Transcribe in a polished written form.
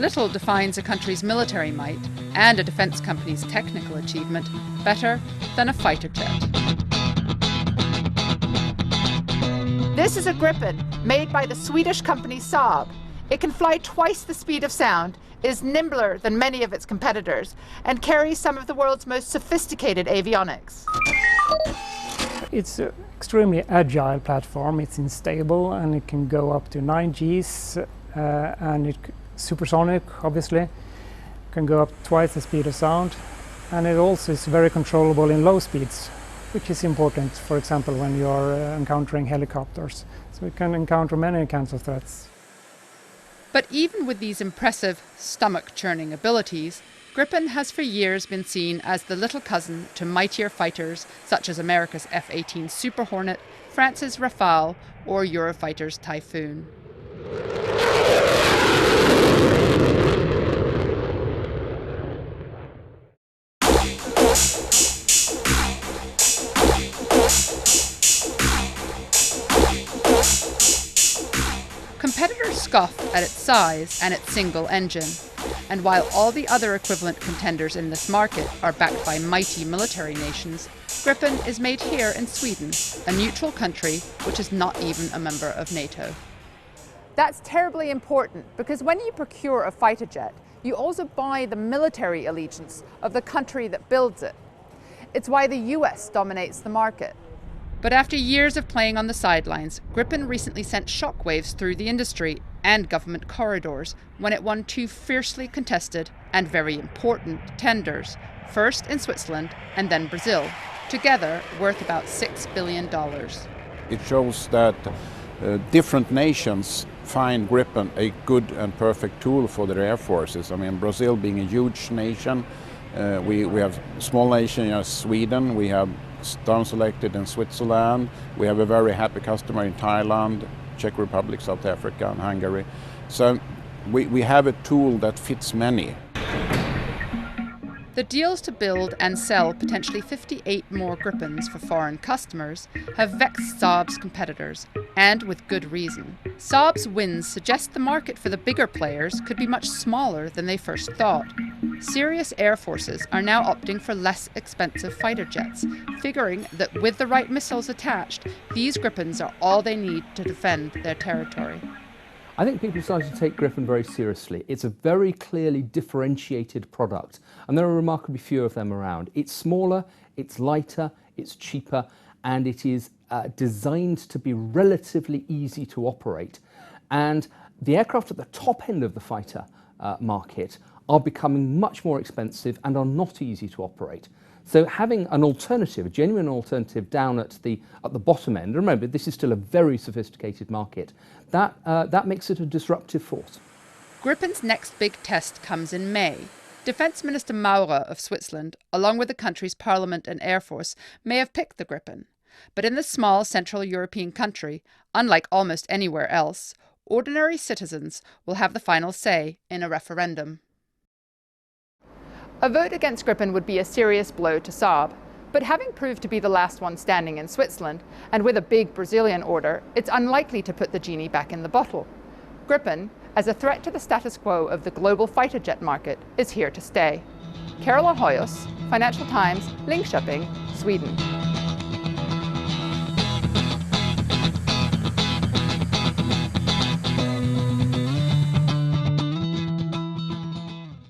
Little defines a country's military might and a defence company's technical achievement better than a fighter jet. This is a Gripen made by the Swedish company Saab. It can fly twice the speed of sound, is nimbler than many of its competitors, and carries some of the world's most sophisticated avionics. It's an extremely agile platform. It's unstable and it can go up to 9 Gs and it's supersonic, obviously. Can go up twice the speed of sound, and it also is very controllable in low speeds, which is important, for example, when you are encountering helicopters. So it can encounter many kinds of threats. But even with these impressive stomach-churning abilities, Gripen has for years been seen as the little cousin to mightier fighters such as America's F-18 Super Hornet, France's Rafale, or Eurofighter's Typhoon. Competitors scoffed at its size and its single engine, and while all the other equivalent contenders in this market are backed by mighty military nations, Gripen is made here in Sweden, a neutral country which is not even a member of NATO. That's terribly important because when you procure a fighter jet, you also buy the military allegiance of the country that builds it. It's why the US dominates the market. But after years of playing on the sidelines, Gripen recently sent shockwaves through the industry and government corridors when it won 2 fiercely contested and very important tenders, first in Switzerland and then Brazil, together worth about $6 billion. It shows that different nations find Gripen a good and perfect tool for their air forces. I mean, Brazil being a huge nation, we have small nations as Sweden, we have down-selected in Switzerland, we have a very happy customer in Thailand, Czech Republic, South Africa and Hungary. So we have a tool that fits many. The deals to build and sell potentially 58 more Gripens for foreign customers have vexed Saab's competitors, and with good reason. Saab's wins suggest the market for the bigger players could be much smaller than they first thought. Serious air forces are now opting for less expensive fighter jets, figuring that with the right missiles attached, these Gripens are all they need to defend their territory. I think people started to take Gripen very seriously. It's a very clearly differentiated product, and there are remarkably few of them around. It's smaller, it's lighter, it's cheaper, and it is designed to be relatively easy to operate. And the aircraft at the top end of the fighter market are becoming much more expensive and are not easy to operate. So having an alternative, a genuine alternative down at the bottom end, remember this is still a very sophisticated market, that makes it a disruptive force. Gripen's next big test comes in May. Defence Minister Maurer of Switzerland, along with the country's parliament and air force, may have picked the Gripen. But in this small Central European country, unlike almost anywhere else, ordinary citizens will have the final say in a referendum. A vote against Gripen would be a serious blow to Saab, but having proved to be the last one standing in Switzerland, and with a big Brazilian order, it's unlikely to put the genie back in the bottle. Gripen, as a threat to the status quo of the global fighter jet market, is here to stay. Carola Hoyos, Financial Times, Linköping, Sweden.